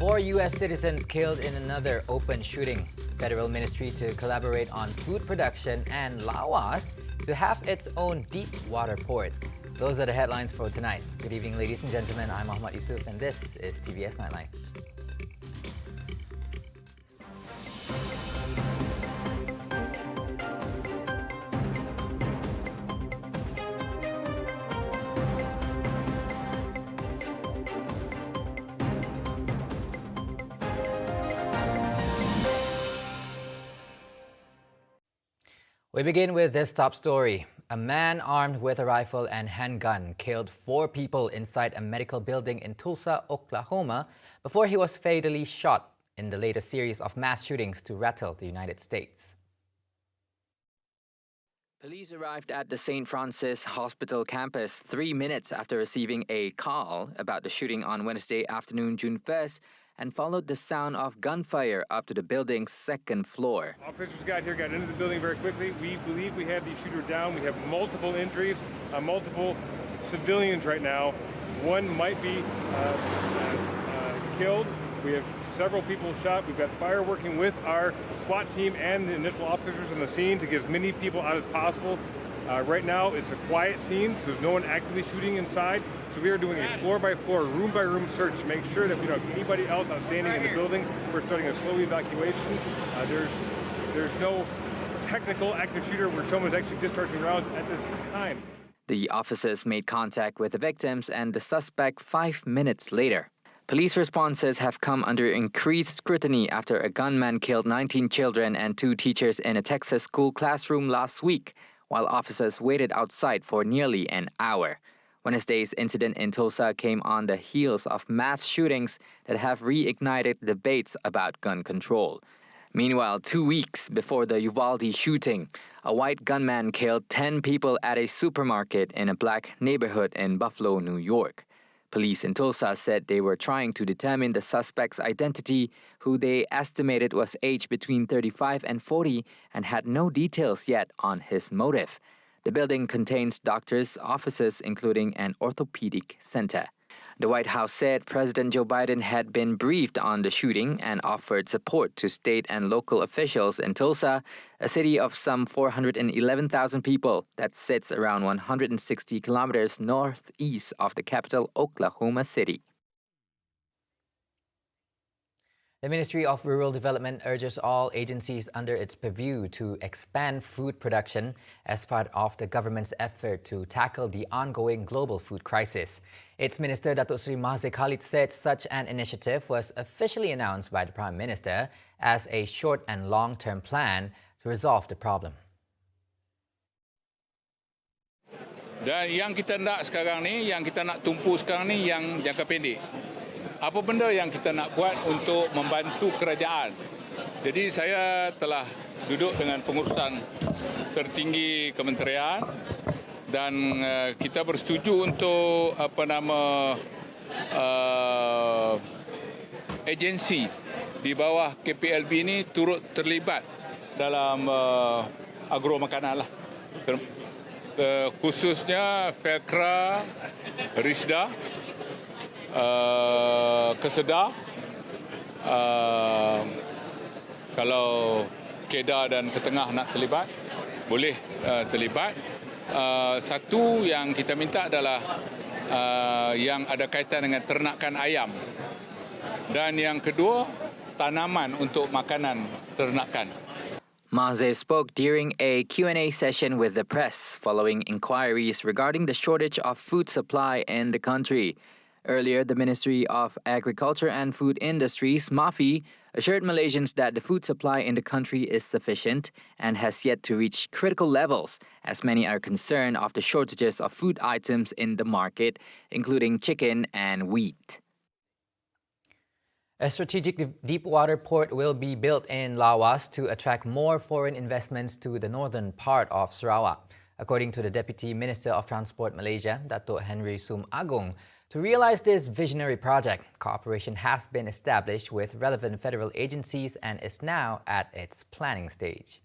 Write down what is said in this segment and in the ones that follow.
4 U.S. citizens killed in another open shooting. The Federal Ministry to collaborate on food production and LAWAS to have its own deep water port. Those are the headlines for tonight. Good evening, ladies and gentlemen. I'm Muhammad Yusuf and this is TVS Nightline. We begin with this top story. A man armed with a rifle and handgun killed 4 people inside a medical building in Tulsa, Oklahoma, before he was fatally shot in the latest series of mass shootings to rattle the United States. Police arrived at the St. Francis Hospital campus 3 minutes after receiving a call about the shooting on Wednesday afternoon, June 1st, and followed the sound of gunfire up to the building's 2nd floor. Officers got into the building very quickly. We believe we have the shooter down. We have multiple injuries, multiple civilians right now. One might be killed. We have several people shot. We've got fire working with our SWAT team and the initial officers on the scene to get as many people out as possible. Right now, it's a quiet scene, so there's no one actively shooting inside. So we are doing a floor-by-floor, room-by-room search to make sure that we don't have anybody else outstanding in the building. We're starting a slow evacuation. There's no technical active shooter where someone's actually discharging rounds at this time. The officers made contact with the victims and the suspect 5 minutes later. Police responses have come under increased scrutiny after a gunman killed 19 children and 2 teachers in a Texas school classroom last week, while officers waited outside for nearly an hour. Wednesday's incident in Tulsa came on the heels of mass shootings that have reignited debates about gun control. Meanwhile, 2 weeks before the Uvalde shooting, a white gunman killed 10 people at a supermarket in a black neighborhood in Buffalo, New York. Police in Tulsa said they were trying to determine the suspect's identity, who they estimated was aged between 35 and 40 and had no details yet on his motive. The building contains doctors' offices, including an orthopedic center. The White House said President Joe Biden had been briefed on the shooting and offered support to state and local officials in Tulsa, a city of some 411,000 people that sits around 160 kilometers northeast of the capital, Oklahoma City. The Ministry of Rural Development urges all agencies under its purview to expand food production as part of the government's effort to tackle the ongoing global food crisis. Its Minister Datuk Seri Mahathir Khalid said such an initiative was officially announced by the Prime Minister as a short and long-term plan to resolve the problem. Dan yang kita nak sekarang ni, yang kita nak tumpu sekarang ni yang jangka pendek. Apa benda yang kita nak buat untuk membantu kerajaan. Jadi saya telah duduk dengan pengurusan tertinggi kementerian dan kita bersetuju untuk agensi di bawah KPLB ini turut terlibat dalam agro makanan lah. Khususnya Felkra, Risda, Kesedah, kalau Kedah dan Ketengah nak terlibat, boleh terlibat. Satu yang kita minta adalah yang ada kaitan dengan ternakan ayam. Dan yang kedua, tanaman untuk makanan ternakan. Mahathir spoke during a Q&A session with the press following inquiries regarding the shortage of food supply in the country. Earlier, the Ministry of Agriculture and Food Industries, MAFI, assured Malaysians that the food supply in the country is sufficient and has yet to reach critical levels, as many are concerned of the shortages of food items in the market, including chicken and wheat. A strategic deepwater port will be built in Lawas to attract more foreign investments to the northern part of Sarawak. According to the Deputy Minister of Transport Malaysia, Datuk Henry Sum Agong, to realize this visionary project, cooperation has been established with relevant federal agencies and is now at its planning stage.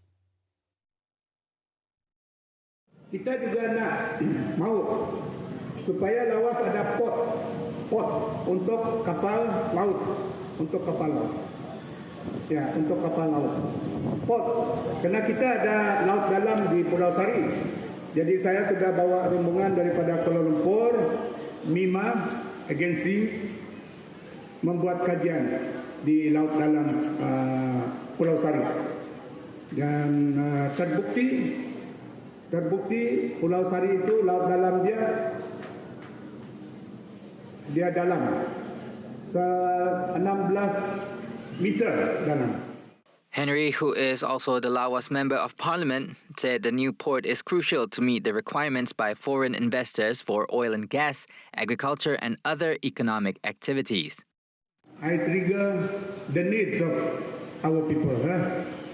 Kita juga nak mahu supaya Lawas ada port untuk kapal laut untuk kapal laut. Ya, untuk kapal laut. Port, karena kita ada laut dalam di Pulau Sari. Jadi saya sudah bawa rombongan daripada Kuala Lumpur, MIMA, agensi, membuat kajian di laut dalam Pulau Sari. Dan terbukti Pulau Sari itu laut dalam dia dalam 16 meter dalam. Henry, who is also the LAWAS Member of Parliament, said the new port is crucial to meet the requirements by foreign investors for oil and gas, agriculture and other economic activities. I trigger the needs of our people,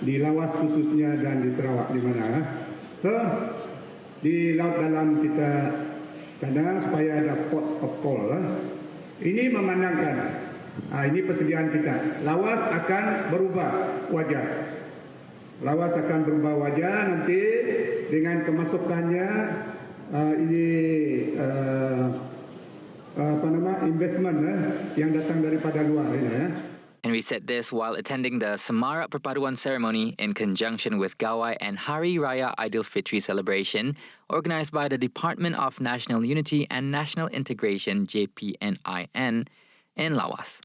di Lawas khususnya dan di Sarawak di mana. So, di laut dalam kita kadang supaya ada port of call. Ini memandangkan, ini persediaan kita. Lawas akan berubah wajah. Lawas akan berubah wajah nanti dengan kemasukannya investment yang datang daripada luar ini. Henry said this while attending the Semarak Perpaduan ceremony in conjunction with Gawai and Hari Raya Aidilfitri celebration organized by the Department of National Unity and National Integration JPNIN in Lawas.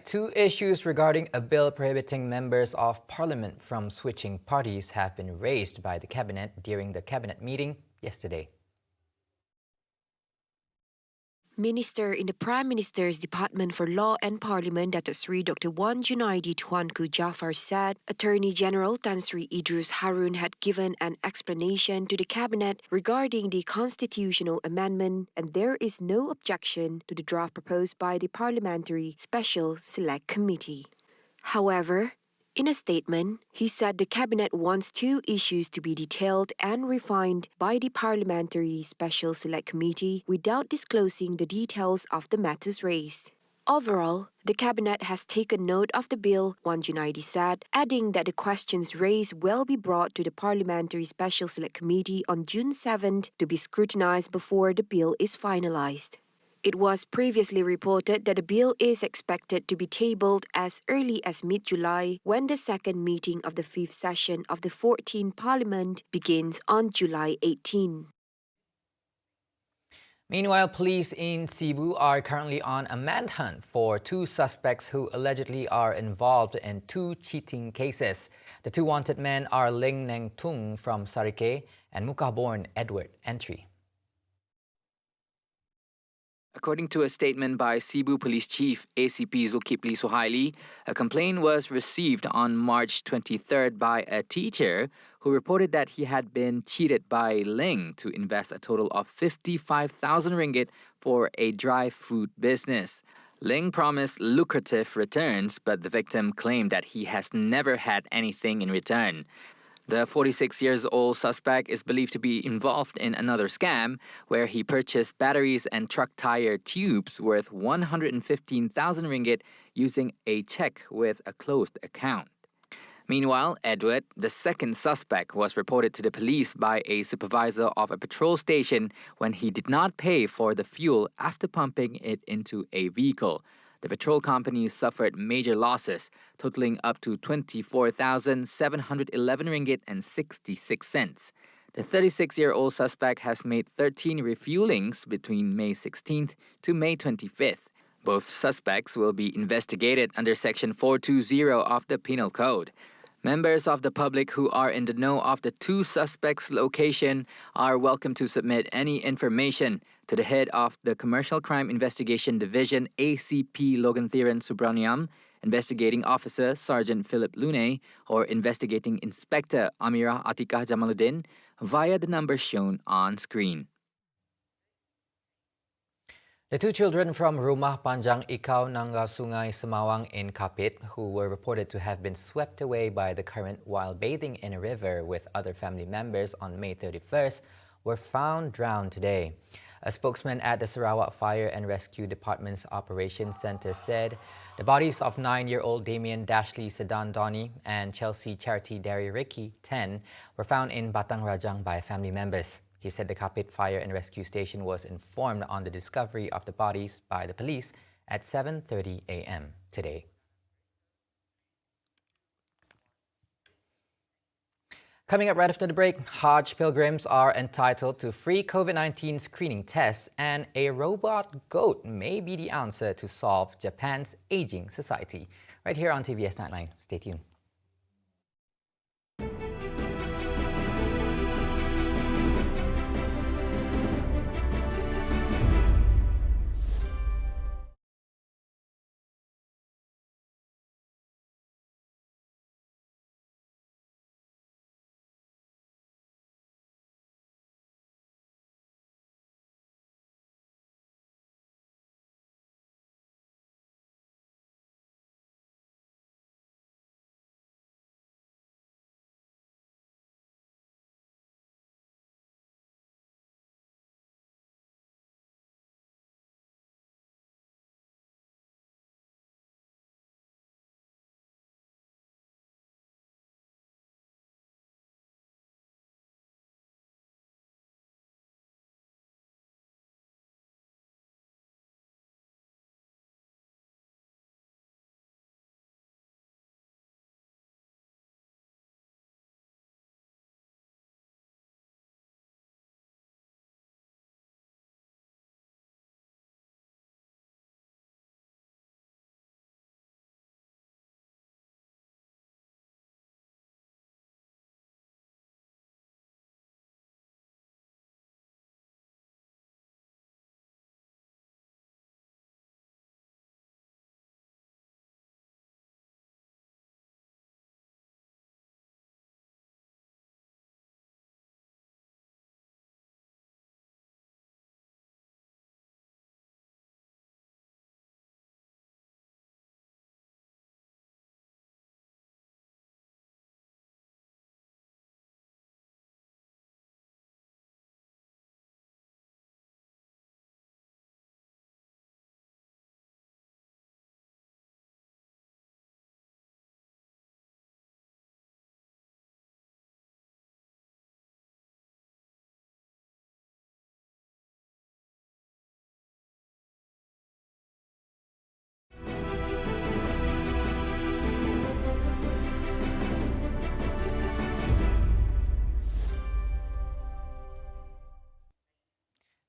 Two issues regarding a bill prohibiting members of parliament from switching parties have been raised by the cabinet during the cabinet meeting yesterday. Minister in the Prime Minister's Department for Law and Parliament, Datuk Sri Dr. Wan Junaidi Tuanku Jaafar said Attorney General Tan Sri Idrus Harun had given an explanation to the Cabinet regarding the constitutional amendment and there is no objection to the draft proposed by the Parliamentary Special Select Committee. However, in a statement, he said the Cabinet wants two issues to be detailed and refined by the Parliamentary Special Select Committee without disclosing the details of the matters raised. Overall, the Cabinet has taken note of the bill, Wan Junaidi said, adding that the questions raised will be brought to the Parliamentary Special Select Committee on June 7th to be scrutinized before the bill is finalized. It was previously reported that the bill is expected to be tabled as early as mid-July when the second meeting of the fifth session of the 14th Parliament begins on July 18. Meanwhile, police in Cebu are currently on a manhunt for two suspects who allegedly are involved in two cheating cases. The two wanted men are Ling Neng Tung from Sarike and Mukah-born Edward Entry. According to a statement by Cebu Police Chief ACP Zulkifli Suhaili, a complaint was received on March 23rd by a teacher who reported that he had been cheated by Ling to invest a total of 55,000 ringgit for a dry food business. Ling promised lucrative returns, but the victim claimed that he has never had anything in return. The 46-year-old suspect is believed to be involved in another scam where he purchased batteries and truck tire tubes worth 115,000 ringgit using a check with a closed account. Meanwhile, Edward, the second suspect, was reported to the police by a supervisor of a petrol station when he did not pay for the fuel after pumping it into a vehicle. The petrol company suffered major losses, totaling up to 24,711 ringgit and 66 cents. The 36-year-old suspect has made 13 refuelings between May 16th to May 25th. Both suspects will be investigated under Section 420 of the Penal Code. Members of the public who are in the know of the two suspects' location are welcome to submit any information to the head of the Commercial Crime Investigation Division ACP Loganthiran Subraniam, Investigating Officer Sergeant Philip Lune, or Investigating Inspector Amira Atikah Jamaluddin via the number shown on screen. The two children from Rumah Panjang Ikaw Nangga Sungai Semawang in Kapit, who were reported to have been swept away by the current while bathing in a river with other family members on May 31st, were found drowned today. A spokesman at the Sarawak Fire and Rescue Department's Operations Center said the bodies of 9-year-old Damien Dashley Sedan Donny and Chelsea Charity Derry Ricky, 10, were found in Batang Rajang by family members. He said the Kapit Fire and Rescue Station was informed on the discovery of the bodies by the police at 7:30 a.m. today. Coming up right after the break, Hajj pilgrims are entitled to free COVID-19 screening tests, and a robot goat may be the answer to solve Japan's aging society. Right here on TVS Nightline. Stay tuned.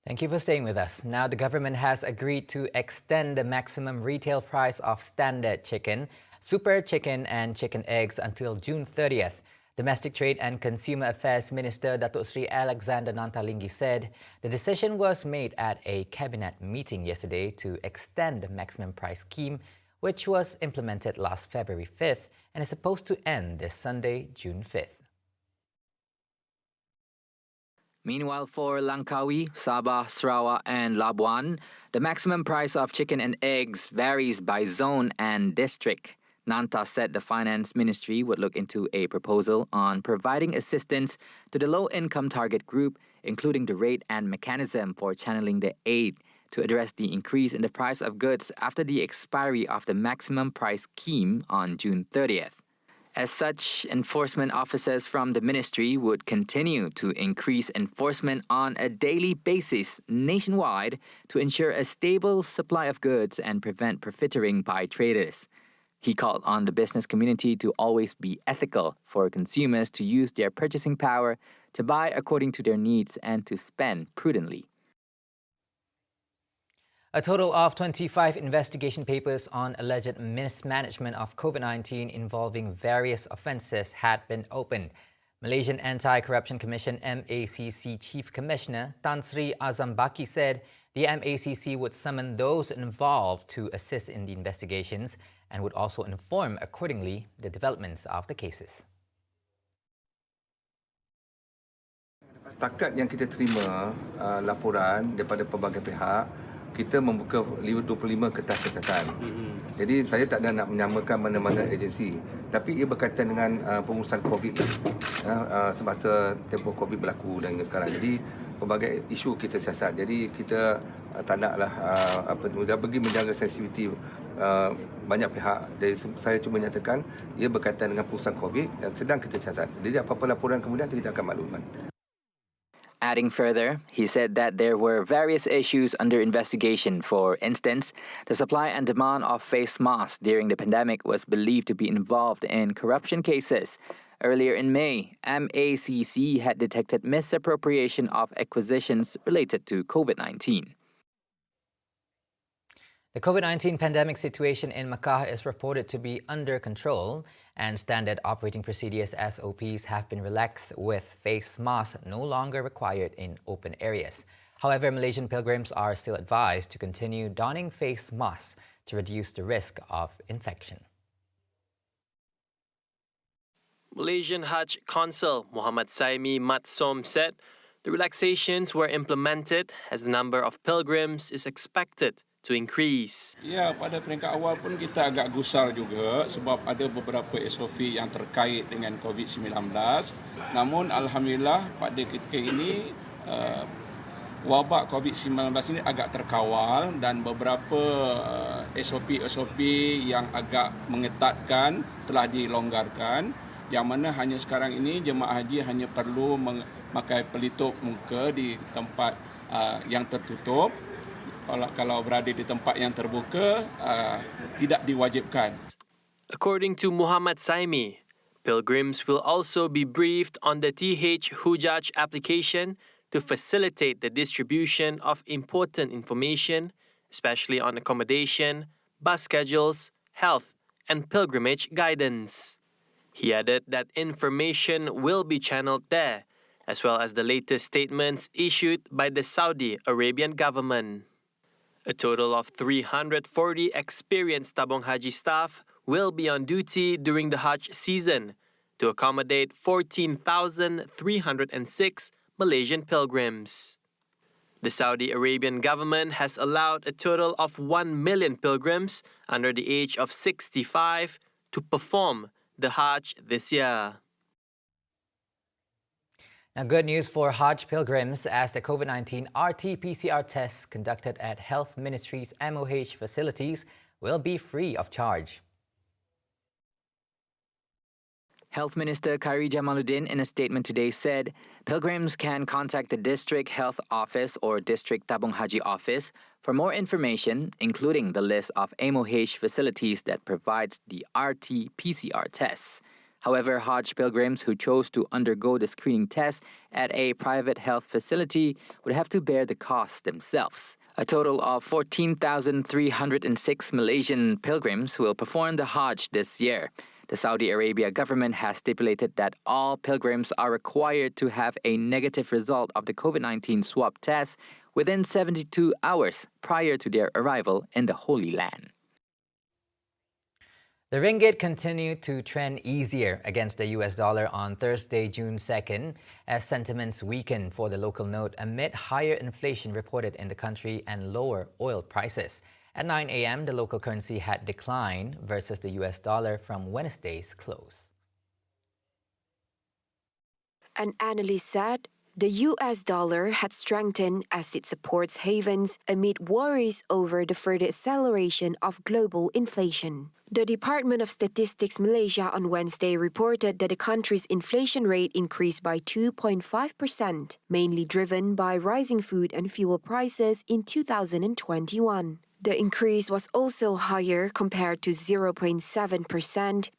Thank you for staying with us. Now, the government has agreed to extend the maximum retail price of standard chicken, super chicken and chicken eggs until June 30th. Domestic Trade and Consumer Affairs Minister Datuk Sri Alexander Nantalingi said the decision was made at a cabinet meeting yesterday to extend the maximum price scheme, which was implemented last February 5th and is supposed to end this Sunday, June 5th. Meanwhile, for Langkawi, Sabah, Sarawak and Labuan, the maximum price of chicken and eggs varies by zone and district. Nanta said the Finance Ministry would look into a proposal on providing assistance to the low-income target group, including the rate and mechanism for channeling the aid to address the increase in the price of goods after the expiry of the maximum price scheme on June 30th. As such, enforcement officers from the ministry would continue to increase enforcement on a daily basis nationwide to ensure a stable supply of goods and prevent profiteering by traders. He called on the business community to always be ethical for consumers to use their purchasing power to buy according to their needs and to spend prudently. A total of 25 investigation papers on alleged mismanagement of COVID-19 involving various offences had been opened. Malaysian Anti-Corruption Commission MACC Chief Commissioner Tan Sri Azam Baki said the MACC would summon those involved to assist in the investigations and would also inform accordingly the developments of the cases. Setakat yang kita terima laporan daripada pelbagai pihak, kita membuka 25 kertas kesihatan. Jadi saya tak ada nak menyamakan mana-mana agensi, tapi ia berkaitan dengan pengurusan COVID semasa tempoh COVID berlaku dan sekarang. Jadi pelbagai isu kita siasat. Jadi kita tak naklah dah pergi menjaga sensitiviti banyak pihak. Jadi saya cuma nyatakan ia berkaitan dengan pengurusan COVID dan sedang kita siasat. Jadi apa-apa laporan kemudian kita akan maklumkan. Adding further, he said that there were various issues under investigation. For instance, the supply and demand of face masks during the pandemic was believed to be involved in corruption cases. Earlier in May, MACC had detected misappropriation of acquisitions related to COVID-19. The COVID-19 pandemic situation in Macau is reported to be under control, and standard operating procedures SOPs have been relaxed, with face masks no longer required in open areas. However, Malaysian pilgrims are still advised to continue donning face masks to reduce the risk of infection. Malaysian Hajj Consul Muhammad Saimi Matsom said the relaxations were implemented as the number of pilgrims is expected to increase. Ya, pada peringkat awal pun kita agak gusar juga sebab ada beberapa SOP yang terkait dengan COVID-19. Namun alhamdulillah pada ketika ini wabak COVID-19 ini agak terkawal dan beberapa SOP yang agak mengetatkan telah dilonggarkan, yang mana hanya sekarang ini jemaah haji hanya perlu memakai pelitup muka di tempat yang tertutup. Kalau berada di tempat yang terbuka, tidak diwajibkan. According to Muhammad Saimi, pilgrims will also be briefed on the TH Hujaj application to facilitate the distribution of important information, especially on accommodation, bus schedules, health, and pilgrimage guidance. He added that information will be channeled there, as well as the latest statements issued by the Saudi Arabian government. A total of 340 experienced Tabung Haji staff will be on duty during the Hajj season to accommodate 14,306 Malaysian pilgrims. The Saudi Arabian government has allowed a total of 1 million pilgrims under the age of 65 to perform the Hajj this year. Now, good news for Hajj pilgrims, as the COVID-19 RT-PCR tests conducted at Health Ministry's MOH facilities will be free of charge. Health Minister Khairi Jamaluddin in a statement today said pilgrims can contact the District Health Office or District Tabung Haji Office for more information, including the list of MOH facilities that provides the RT-PCR tests. However, Hajj pilgrims who chose to undergo the screening test at a private health facility would have to bear the cost themselves. A total of 14,306 Malaysian pilgrims will perform the Hajj this year. The Saudi Arabia government has stipulated that all pilgrims are required to have a negative result of the COVID-19 swab test within 72 hours prior to their arrival in the Holy Land. The ringgit continued to trend easier against the US dollar on Thursday, June 2nd, as sentiments weakened for the local note amid higher inflation reported in the country and lower oil prices. At 9 a.m., the local currency had declined versus the US dollar from Wednesday's close. An analyst said the US dollar had strengthened as it supports havens amid worries over the further acceleration of global inflation. The Department of Statistics Malaysia on Wednesday reported that the country's inflation rate increased by 2.5%, mainly driven by rising food and fuel prices in 2021. The increase was also higher compared to 0.7%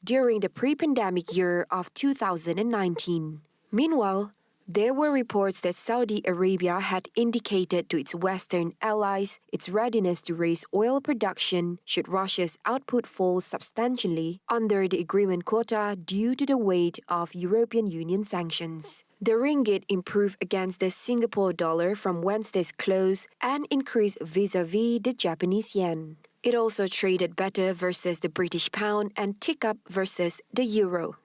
during the pre-pandemic year of 2019. Meanwhile, there were reports that Saudi Arabia had indicated to its Western allies its readiness to raise oil production should Russia's output fall substantially under the agreement quota due to the weight of European Union sanctions. The ringgit improved against the Singapore dollar from Wednesday's close and increased vis-a-vis the Japanese yen. It also traded better versus the British pound and ticked up versus the euro.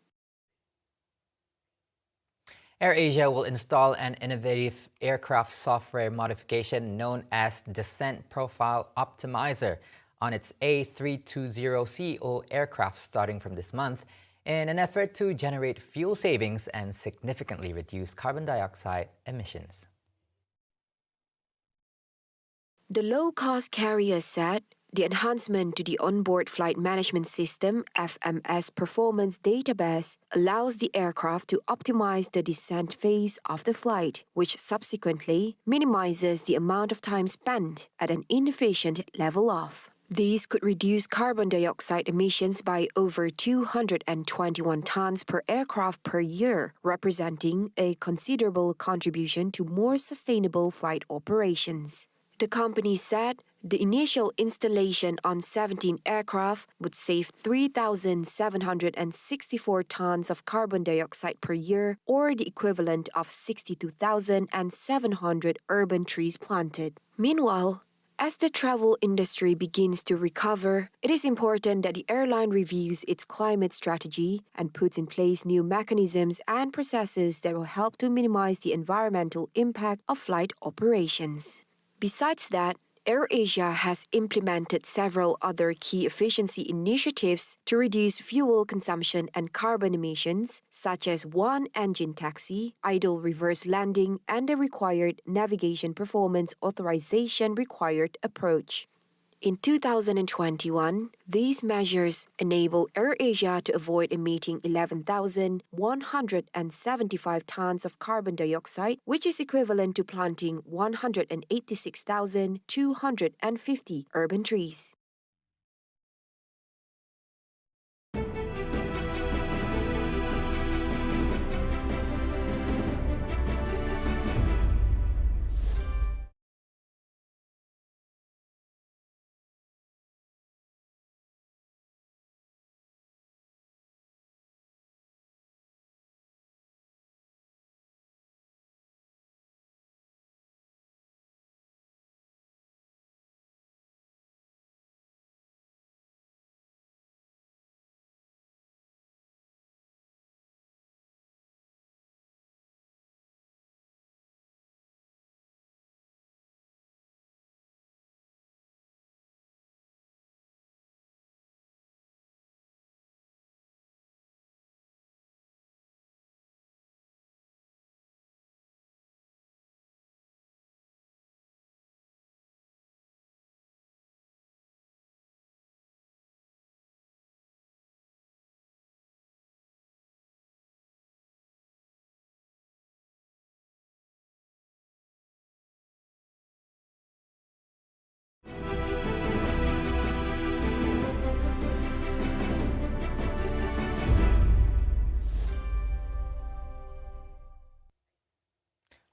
AirAsia will install an innovative aircraft software modification known as Descent Profile Optimizer on its A320ceo aircraft starting from this month in an effort to generate fuel savings and significantly reduce carbon dioxide emissions. The low-cost carrier said The enhancement to the Onboard Flight Management System (FMS) performance database allows the aircraft to optimize the descent phase of the flight, which subsequently minimizes the amount of time spent at an inefficient level off. These could reduce carbon dioxide emissions by over 221 tons per aircraft per year, representing a considerable contribution to more sustainable flight operations. The company said the initial installation on 17 aircraft would save 3,764 tons of carbon dioxide per year, or the equivalent of 62,700 urban trees planted. Meanwhile, as the travel industry begins to recover, it is important that the airline reviews its climate strategy and puts in place new mechanisms and processes that will help to minimize the environmental impact of flight operations. Besides that, AirAsia has implemented several other key efficiency initiatives to reduce fuel consumption and carbon emissions, such as one-engine taxi, idle reverse landing, and the required navigation performance authorization required approach. In 2021, these measures enable AirAsia to avoid emitting 11,175 tons of carbon dioxide, which is equivalent to planting 186,250 urban trees.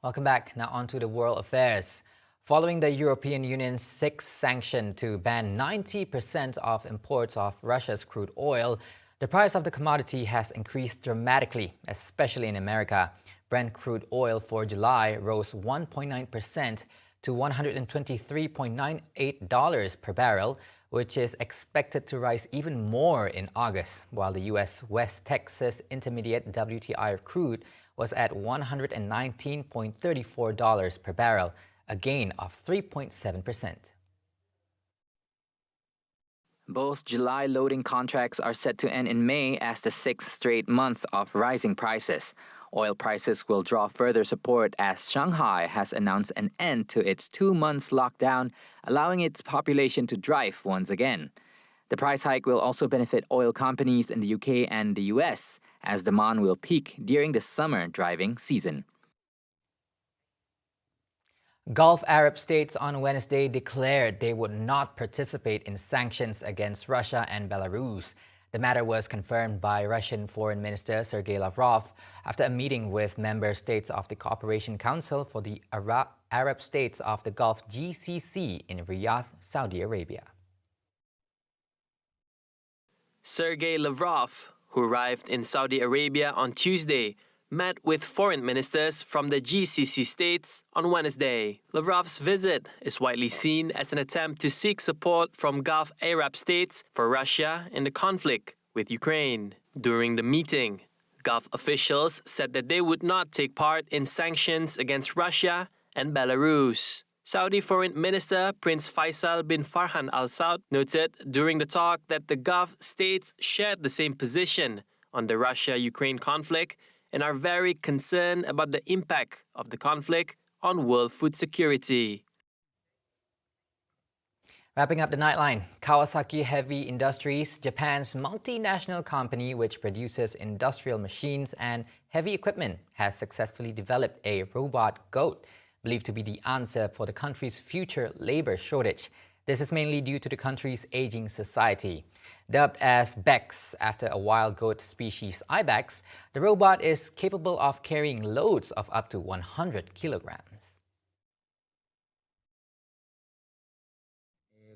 Welcome back. Now on to the world affairs. Following the European Union's sixth sanction to ban 90% of imports of Russia's crude oil, the price of the commodity has increased dramatically, especially in America. Brent crude oil for July rose 1.9% to $123.98 per barrel, which is expected to rise even more in August, while the U.S. West Texas Intermediate WTI crude was at $119.34 per barrel, a gain of 3.7%. Both July loading contracts are set to end in May as the sixth straight month of rising prices. Oil prices will draw further support as Shanghai has announced an end to its 2 months lockdown, allowing its population to drive once again. The price hike will also benefit oil companies in the UK and the US, as demand will peak during the summer driving season. Gulf Arab states on Wednesday declared they would not participate in sanctions against Russia and Belarus. The matter was confirmed by Russian Foreign Minister Sergei Lavrov after a meeting with member states of the Cooperation Council for the Arab States of the Gulf (GCC) in Riyadh, Saudi Arabia. Sergei Lavrov, who arrived in Saudi Arabia on Tuesday, met with foreign ministers from the GCC states on Wednesday. Lavrov's visit is widely seen as an attempt to seek support from Gulf Arab states for Russia in the conflict with Ukraine. During the meeting, Gulf officials said that they would not take part in sanctions against Russia and Belarus. Saudi Foreign Minister Prince Faisal bin Farhan Al Saud noted during the talk that the Gulf states shared the same position on the Russia-Ukraine conflict and are very concerned about the impact of the conflict on world food security. Wrapping up the Nightline, Kawasaki Heavy Industries, Japan's multinational company which produces industrial machines and heavy equipment, has successfully developed a robot goat, believed to be the answer for the country's future labor shortage. This is mainly due to the country's aging society. Dubbed as Bex after a wild goat species ibex, the robot is capable of carrying loads of up to 100 kilograms.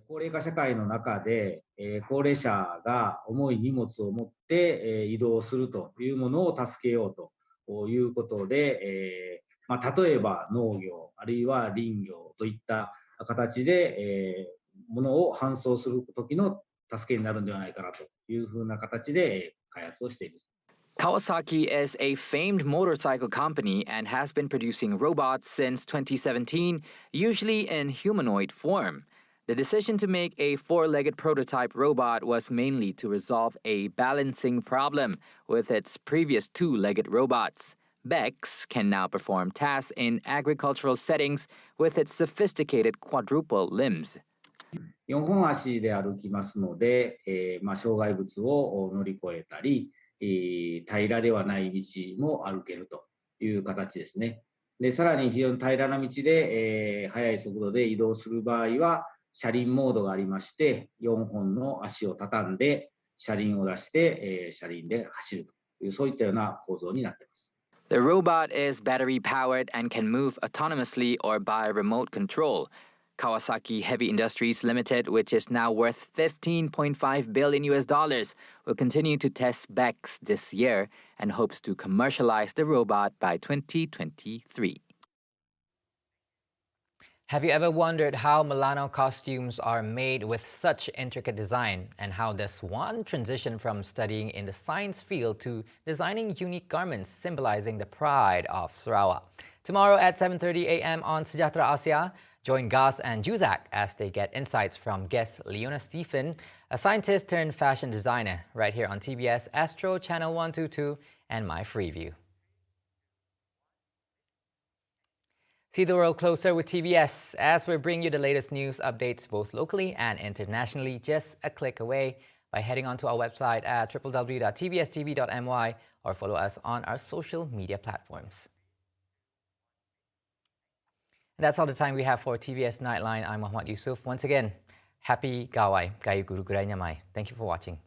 高齢化社会の中で、高齢者が重い荷物を持って、移動するというものを助けようということで、例えば農業あるいは林業といった形で、物を搬送する時の助けになるんではないかなというふうな形で開発をしている。Kawasaki is a famed motorcycle company and has been producing robots since 2017, usually in humanoid form. The decision to make a four-legged prototype robot was mainly to resolve a balancing problem with its previous two-legged robots. Bex can now perform tasks in agricultural settings with its sophisticated quadruple limbs. 4本足で歩きますので、障害物を乗り越えたり、平らではない道も歩けるという形ですね。で、さらに非常に平らな道で、速い速度で移動する場合は、車輪モードがありまして、4本の足を畳んで車輪を出して、車輪で走るという、そういったような構造になっています。The robot is battery powered and can move autonomously or by remote control. Kawasaki Heavy Industries Limited, which is now worth $15.5 billion US, will continue to test Bex this year and hopes to commercialize the robot by 2023. Have you ever wondered how Milano costumes are made with such intricate design, and how does one transition from studying in the science field to designing unique garments symbolizing the pride of Sarawak? Tomorrow at 7:30 a.m. on Sejahtera Asia, join Gus and Juzak as they get insights from guest Leona Stephen, a scientist turned fashion designer, right here on TVS Astro Channel 122 and My Freeview. See the world closer with TVS as we bring you the latest news updates both locally and internationally, just a click away by heading onto our website at www.tvstv.my or follow us on our social media platforms. And that's all the time we have for TVS Nightline. I'm Muhammad Yusuf. Once again, happy Gawai, Gayu Guru Gurai Nyamai. Thank you for watching.